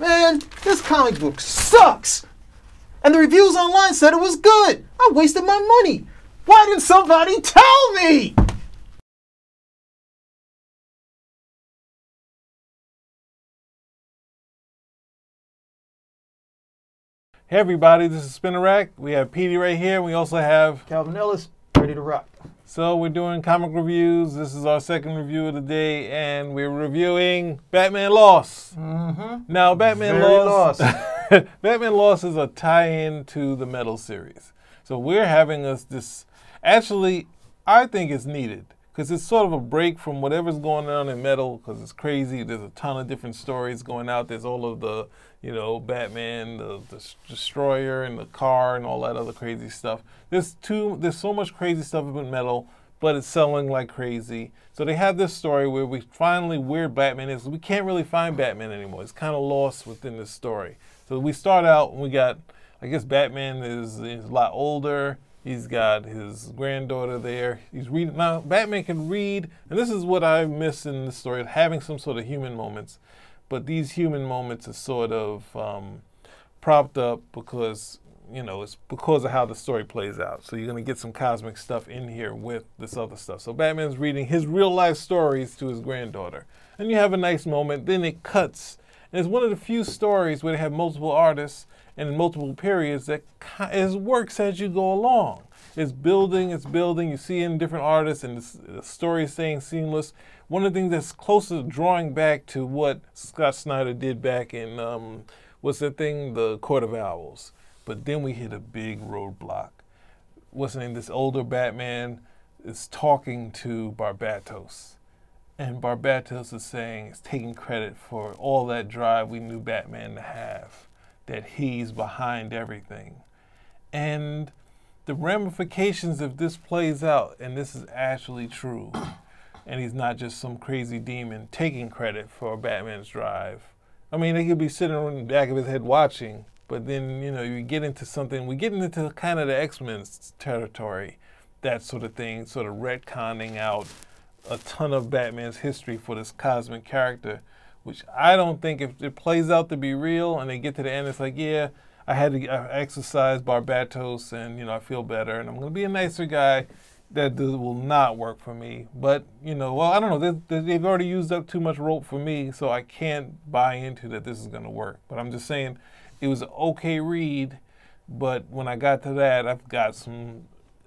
Man, this comic book sucks! And the reviews online said it was good! I wasted my money! Why didn't somebody tell me? Hey everybody, this is Spinner Rack. We have Petey right here. We also have Calvin Ellis, ready to rock. So we're doing comic reviews. This is our second review of the day, and we're reviewing Batman Lost. Mm-hmm. Now, Batman Very Lost. Batman Lost is a tie-in to the Metal series. So we're having this. Actually, I think it's needed because it's sort of a break from whatever's going on in Metal because it's crazy. There's a ton of different stories going out. There's all of the, Batman, the Destroyer, and the car, and all that other crazy stuff. There's so much crazy stuff about Metal, but it's selling like crazy. So they have this story where we finally where Batman is. We can't really find Batman anymore. It's kind of lost within this story. So we start out and we got, I guess Batman is a lot older. He's got his granddaughter there. He's reading. Now, Batman can read, and this is what I miss in the story, having some sort of human moments. But these human moments are sort of propped up because, it's because of how the story plays out. So you're going to get some cosmic stuff in here with this other stuff. So Batman's reading his real-life stories to his granddaughter. And you have a nice moment. Then it cuts. And it's one of the few stories where they have multiple artists and in multiple periods that it works as you go along. It's building, you see in different artists, and the story is staying seamless. One of the things that's closer to drawing back to what Scott Snyder did back in, The Court of Owls. But then we hit a big roadblock. This older Batman is talking to Barbatos. And Barbatos is taking credit for all that drive we knew Batman to have. That he's behind everything. And the ramifications if this plays out, and this is actually true, and he's not just some crazy demon taking credit for Batman's drive. I mean, he could be sitting on the back of his head watching, but then, you get into something, we get into kind of the X-Men territory, that sort of thing, sort of retconning out a ton of Batman's history for this cosmic character, which I don't think if it plays out to be real and they get to the end, it's like, yeah, I exercised Barbatos and, I feel better and I'm going to be a nicer guy. That will not work for me. But, I don't know. They've already used up too much rope for me, so I can't buy into that this is going to work. But I'm just saying it was an okay read, but when I got to that, I've got some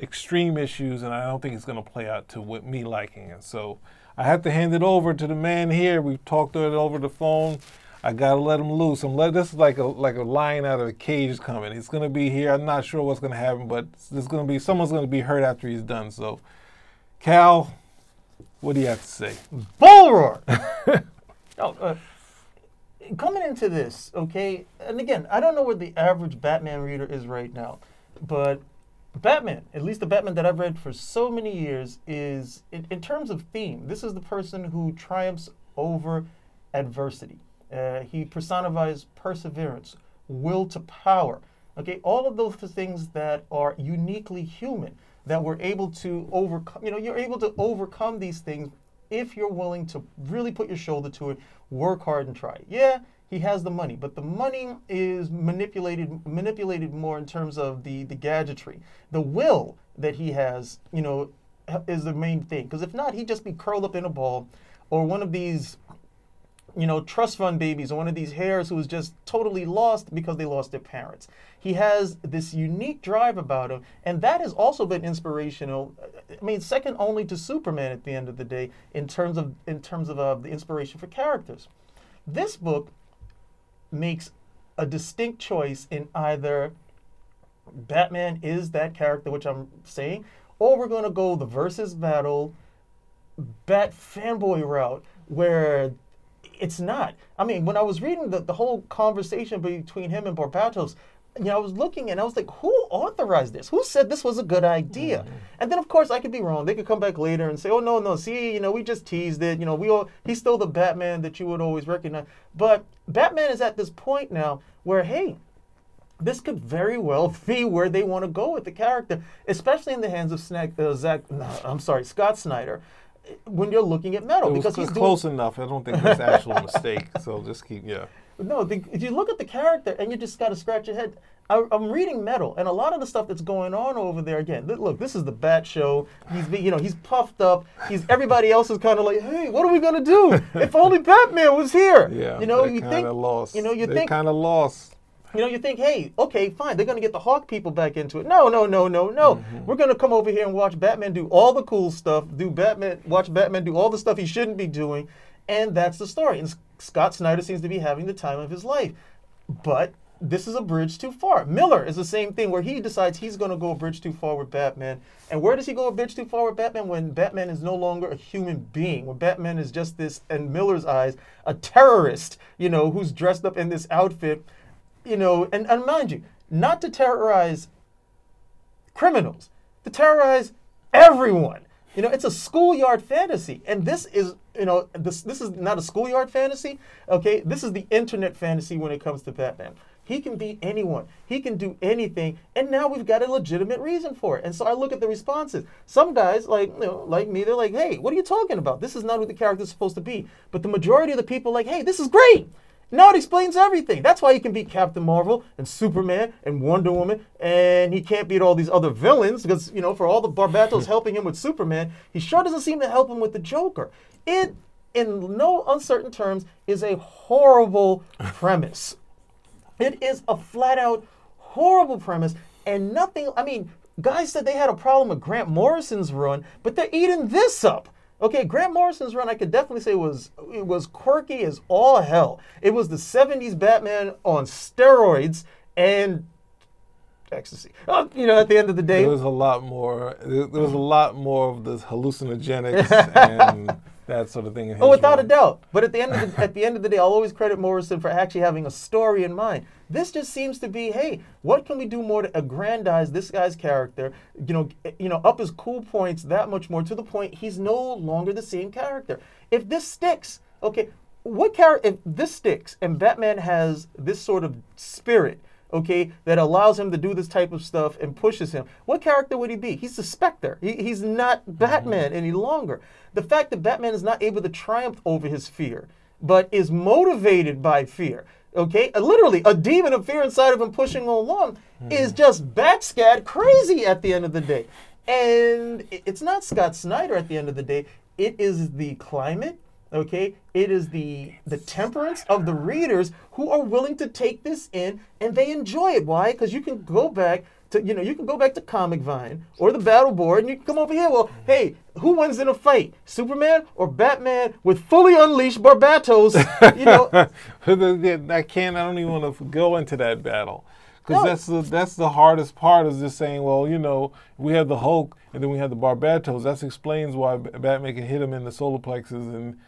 extreme issues and I don't think it's going to play out to me liking it. So I have to hand it over to the man here. We've talked to it over the phone. I gotta let him loose. This is like a lion out of a cage coming. He's gonna be here. I'm not sure what's gonna happen, but someone's gonna be hurt after he's done. So, Cal, what do you have to say? Bull roar! Coming into this, okay, and again, I don't know where the average Batman reader is right now, but Batman, at least the Batman that I've read for so many years, is, in terms of theme, this is the person who triumphs over adversity. He personifies perseverance, will to power. Okay, all of those things that are uniquely human, that we're able to overcome. You're able to overcome these things if you're willing to really put your shoulder to it, work hard and try. Yeah, he has the money, but the money is manipulated more in terms of the gadgetry. The will that he has, is the main thing. Because if not, he'd just be curled up in a ball, or one of these, trust fund babies, or one of these hares who was just totally lost because they lost their parents. He has this unique drive about him, and that has also been inspirational. I mean, second only to Superman at the end of the day in terms of the inspiration for characters. This book makes a distinct choice in either Batman is that character, which I'm saying, or we're going to go the versus battle Bat fanboy route where it's not. I mean, when I was reading the whole conversation between him and Barbatos, I was looking and I was like, who authorized this? Who said this was a good idea? And then, of course, I could be wrong. They could come back later and say, oh, no, see, we just teased it. He's still the Batman that you would always recognize. But Batman is at this point now where, hey, this could very well be where they want to go with the character, especially in the hands of Scott Snyder. When you're looking at Metal, because he's close enough. I don't think it's actual mistake. So just keep, yeah. No, if you look at the character and you just got to scratch your head. I'm reading Metal, and a lot of the stuff that's going on over there. Again, look, this is the Bat Show. He's puffed up. Everybody else is kind of like, hey, what are we gonna do? If only Batman was here. Yeah, You think lost. They kind of lost. You think, hey, okay, fine, they're gonna get the Hawk people back into it. No. Mm-hmm. We're gonna come over here and watch Batman do all the cool stuff. Watch Batman do all the stuff he shouldn't be doing, and that's the story. And Scott Snyder seems to be having the time of his life, but this is a bridge too far. Miller is the same thing where he decides he's going to go a bridge too far with Batman. And where does he go a bridge too far with Batman? When Batman is no longer a human being. When Batman is just this, in Miller's eyes, a terrorist, who's dressed up in this outfit, and mind you, not to terrorize criminals, to terrorize everyone. It's a schoolyard fantasy, and this is, this is not a schoolyard fantasy, okay? This is the internet fantasy when it comes to Batman. He can be anyone. He can do anything, and now we've got a legitimate reason for it. And so I look at the responses. Some guys, like me, they're like, hey, what are you talking about? This is not who the character's supposed to be. But the majority of the people are like, hey, this is great. Now it explains everything. That's why he can beat Captain Marvel and Superman and Wonder Woman, and he can't beat all these other villains because, for all the Barbatos helping him with Superman, he sure doesn't seem to help him with the Joker. It, in no uncertain terms, is a horrible premise. It is a flat-out horrible premise, and nothing, guys said they had a problem with Grant Morrison's run, but they're eating this up. Okay, Grant Morrison's run, I could definitely say was quirky as all hell. It was the 70s Batman on steroids and ecstasy. At the end of the day. There was a lot more of the hallucinogenics and that sort of thing. Without a doubt. But at the end of the day, I'll always credit Morrison for actually having a story in mind. This just seems to be, hey, what can we do more to aggrandize this guy's character? Up his cool points that much more to the point he's no longer the same character. If this sticks, okay, if this sticks and Batman has this sort of spirit, okay, that allows him to do this type of stuff and pushes him, what character would he be? He's the Spectre. He's not Batman any longer. The fact that Batman is not able to triumph over his fear, but is motivated by fear, okay, literally a demon of fear inside of him pushing along, is just backscat crazy at the end of the day. And it's not Scott Snyder at the end of the day. It is the climate. Okay, it is the temperance of the readers who are willing to take this in and they enjoy it. Why? Because you can go back to Comic Vine or the Battle Board and you can come over here. Well, hey, who wins in a fight, Superman or Batman with fully unleashed Barbatos? I don't even want to go into that battle. Because that's the hardest part is just saying, well, we have the Hulk and then we have the Barbatos. That explains why Batman can hit him in the solar plexus and,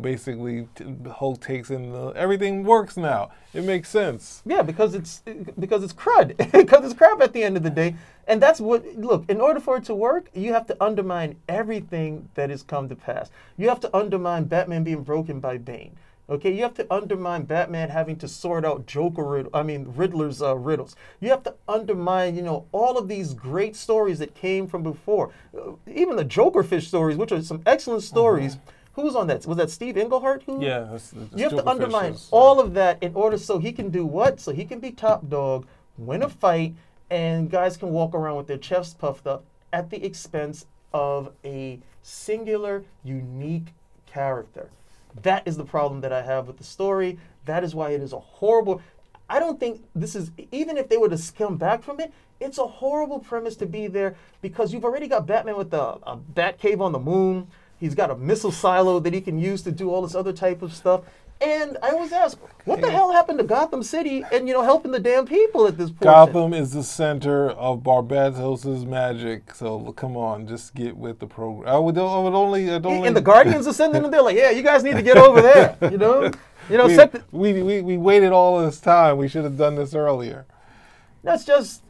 basically Hulk takes in everything works now. It makes sense. Yeah, because it's crud. Because it's crap at the end of the day. And that's look, in order for it to work, you have to undermine everything that has come to pass. You have to undermine Batman being broken by Bane. Okay, you have to undermine Batman having to sort out Riddler's riddles. You have to undermine, all of these great stories that came from before. Even the Jokerfish stories, which are some excellent stories. Who was on that? Was that Steve Englehart? Yeah. You have to undermine all of that in order so he can do what? So he can be top dog, win a fight, and guys can walk around with their chests puffed up at the expense of a singular, unique character. That is the problem that I have with the story. That is why it is a horrible... I don't think this is... Even if they were to come back from it, it's a horrible premise to be there because you've already got Batman with a bat cave on the moon. He's got a missile silo that he can use to do all this other type of stuff. And I always ask, what the hell happened to Gotham City and, helping the damn people at this point? Gotham is the center of Barbatos' magic. So come on, just get with the program. I would only. And the Guardians are sending them there like, yeah, you guys need to get over there. We waited all this time. We should have done this earlier. That's just,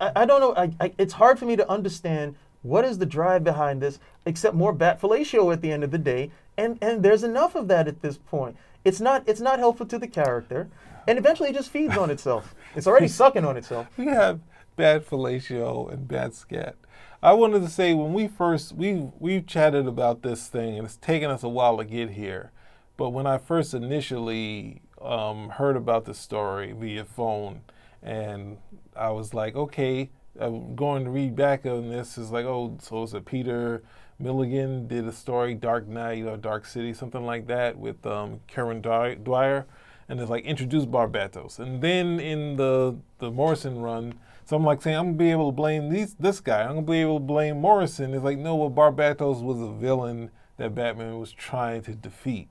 I don't know. It's hard for me to understand what is the drive behind this, except more bat fellatio at the end of the day. And there's enough of that at this point. It's not helpful to the character, and eventually it just feeds on itself. It's already sucking on itself. We have bad fellatio and bad scat. I wanted to say when we've chatted about this thing, and it's taken us a while to get here. But when I first initially heard about the story via phone, and I was like, okay, I'm going to read back on this. It's like, oh, so it's a Peter Milligan did a story, Dark Knight or Dark City, something like that, with Karen Dwyer, and it's like introduced Barbatos. And then in the Morrison run, so I'm like saying, I'm gonna be able to blame this guy. I'm gonna be able to blame Morrison. It's like, no, well, Barbatos was a villain that Batman was trying to defeat.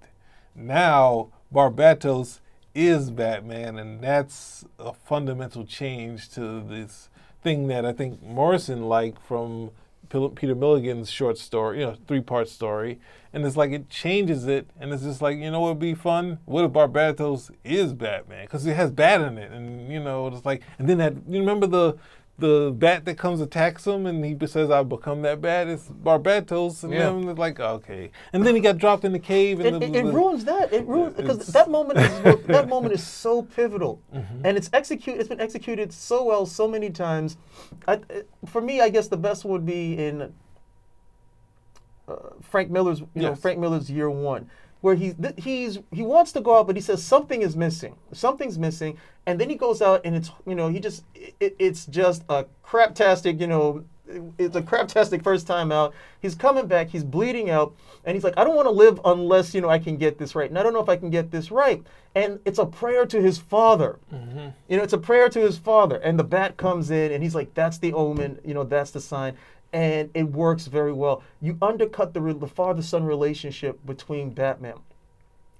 Now Barbatos is Batman, and that's a fundamental change to this thing that I think Morrison liked from Peter Milligan's short story, 3-part story. And it's like it changes it, and it's just like, what would be fun? What if Barbatos is Batman? Because it has bat in it, and it's like, and then you remember the bat that comes attacks him, and he says, "I'll become that bat." It's Barbatos, and then it's like, okay. And then he got dropped in the cave, and it ruins that. It ruins because that moment is so pivotal, and it's been executed so well so many times. For me, I guess the best would be in Frank Miller's Frank Miller's Year One, where he wants to go out, but he says something is missing. Something's missing, and then he goes out, and it's just a craptastic. It's a craptastic first time out. He's coming back. He's bleeding out, and he's like, I don't want to live unless I can get this right, and I don't know if I can get this right. And it's a prayer to his father. It's a prayer to his father, and the bat comes in, and he's like, that's the omen. That's the sign. And it works very well. You undercut the father-son relationship between Batman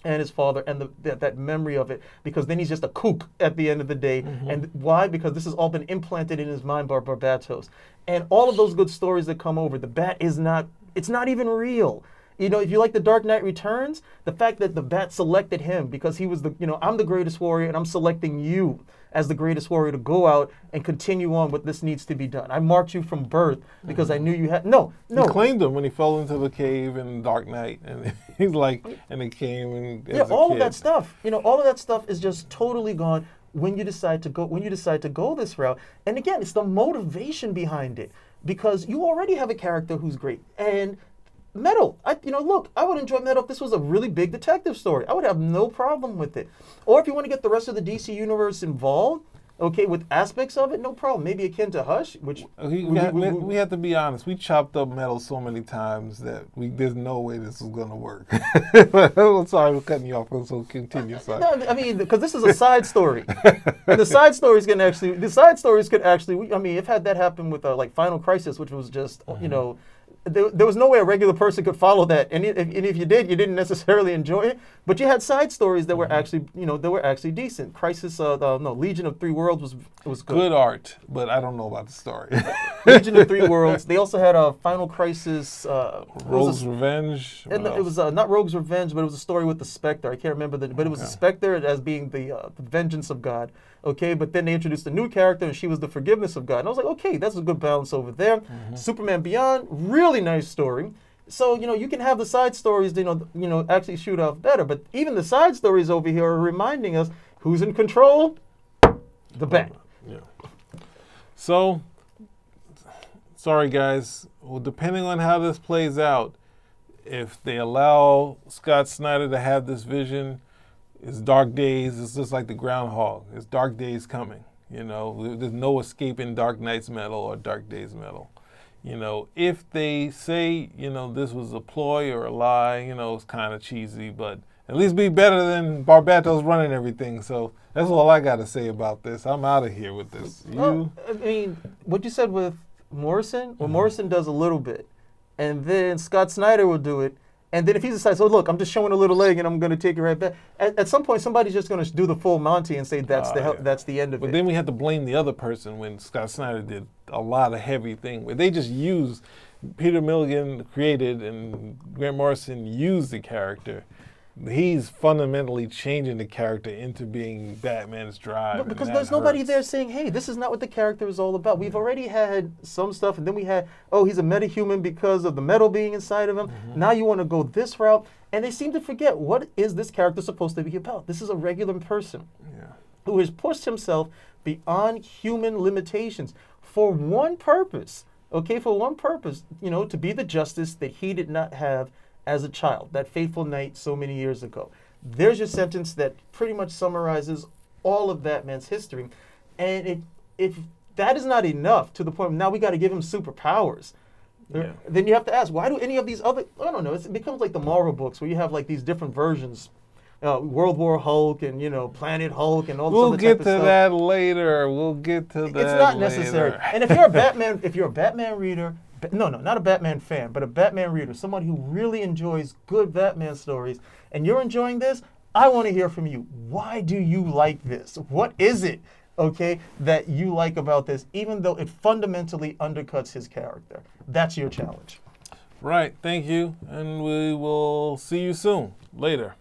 and his father, and that memory of it, because then he's just a kook at the end of the day. And why? Because this has all been implanted in his mind by Barbatos. And all of those good stories that come over, the bat it's not even real. If you like The Dark Knight Returns, the fact that the bat selected him because he was I'm the greatest warrior, and I'm selecting you as the greatest warrior to go out and continue on what this needs to be done. I marked you from birth because I knew you had no. He claimed him when he fell into the cave in Dark Knight, and he's like, and it came and all of that stuff. All of that stuff is just totally gone when you decide to go this route. And again, it's the motivation behind it, because you already have a character who's great. And Metal, look, I would enjoy Metal if this was a really big detective story. I would have no problem with it. Or if you want to get the rest of the DC universe involved, okay, with aspects of it, no problem. Maybe akin to Hush, which we have to be honest. We chopped up Metal so many times that there's no way this is going to work. I'm sorry for cutting you off, so continue. Sorry. No, I mean, because this is a side story, and the side stories could actually. I've had that happen with like Final Crisis, which was just There was no way a regular person could follow that, and if you did, you didn't necessarily enjoy it. But you had side stories that were actually, decent. Crisis, Legion of Three Worlds was good. Good art, but I don't know about the story. Legion of Three Worlds. They also had a Final Crisis. Rogue's Revenge. And it was not Rogue's Revenge, but it was a story with the Spectre. I can't remember but it was the Spectre as being the vengeance of God. Okay, but then they introduced a new character, and she was the forgiveness of God. And I was like, okay, that's a good balance over there. Superman Beyond, really nice story. So, you can have the side stories, actually shoot off better. But even the side stories over here are reminding us who's in control? The Bat. Yeah. So, sorry guys. Well, depending on how this plays out, if they allow Scott Snyder to have this vision, it's dark days. It's just like the groundhog. It's dark days coming. There's no escaping Dark Knight's Metal or Dark Days Metal. If they say, this was a ploy or a lie, it's kind of cheesy, but at least be better than Barbatos running everything. So that's all I got to say about this. I'm out of here with this. Well, I mean, what you said with Morrison, well, Morrison does a little bit, and then Scott Snyder will do it. And then if he decides, look, I'm just showing a little leg and I'm going to take it right back. At some point, somebody's just going to do the full Monty and say that's the end of it. But then we have to blame the other person when Scott Snyder did a lot of heavy thing where they just used Peter Milligan created and Grant Morrison used the character. He's fundamentally changing the character into being Batman's drive. Because there's nobody there saying, hey, this is not what the character is all about. We've already had some stuff, and then we had, he's a metahuman because of the metal being inside of him. Now you want to go this route. And they seem to forget, what is this character supposed to be about? This is a regular person who has pushed himself beyond human limitations for one purpose, to be the justice that he did not have as a child, that fateful night so many years ago. There's your sentence that pretty much summarizes all of Batman's history. And if that is not enough to the point now we got to give him superpowers, Yeah. then you have to ask, why do any of these other, I don't know, it becomes like the Marvel books where you have like these different versions. World War Hulk and Planet Hulk and all this We'll other get type to of stuff. that later. We'll get to that. It's not necessary. later. And if you're a Batman reader, no, not a Batman fan, but a Batman reader, someone who really enjoys good Batman stories, and you're enjoying this, I want to hear from you. Why do you like this? What is it, okay, that you like about this, even though it fundamentally undercuts his character? That's your challenge. Right. Thank you, and we will see you soon. Later.